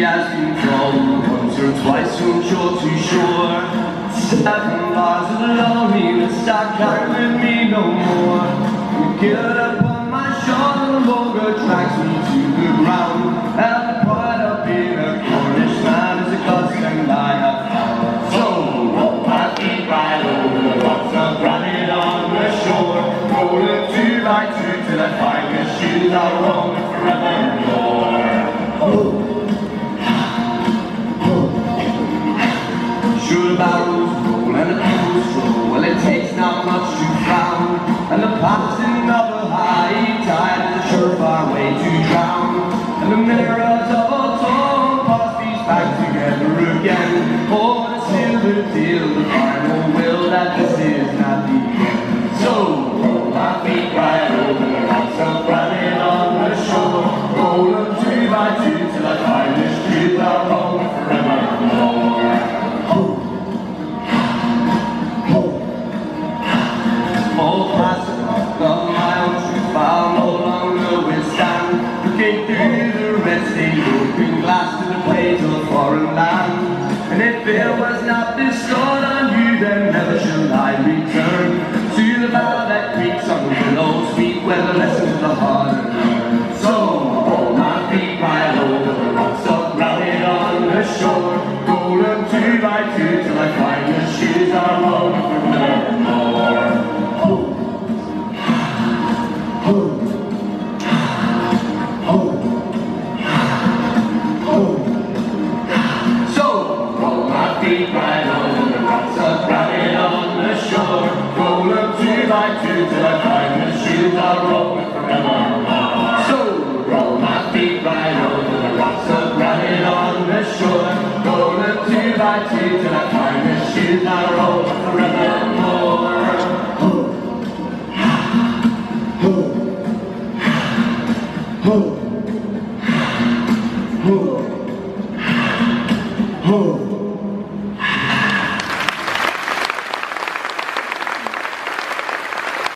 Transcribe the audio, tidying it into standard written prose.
Has been told once or twice from shore to shore. 7 bars of loneliness I can't with me no more. You get up on my shoulder, the longer tracks me to the ground. And the pride up in a Cornish man is a godsend I have found. So roll my feet right over the rocks, I'm running on the shore. Rolling 2 by 2 till I find the shoes I roam forevermore. Sure, the barrels roll and the people stroll. Well, it takes not much to drown, and the passing of a high tide is a surefire way to drown. And the mirrors of our tongue pass these back together again. Oh, the silver deal, the final will that this is not the end. So, roll my feet right over the rocks, I'm running on the shore. Roll them 2 by 2 till I find the street I roam forevermore. All passing off the miles we found no longer withstand. Looking through the resting looking glass to the plains of foreign land. And if there was not this sword on you, then never shall I return to the bow that creaks on the billows feet where the lessons of the heart are learned. So hold my feet right over the rocks up running on the shore. Golden 2 by 2 till I find the shoes are rolled forevermore. So, roll my feet right over the rocks up running on the shore. Roll up 2 by 2 till I find the shoes are rolling forevermore. So, roll my feet right over the rocks up running on the shore. Roll up 2 by 2 till I find the shoes are rolling forevermore. Oh.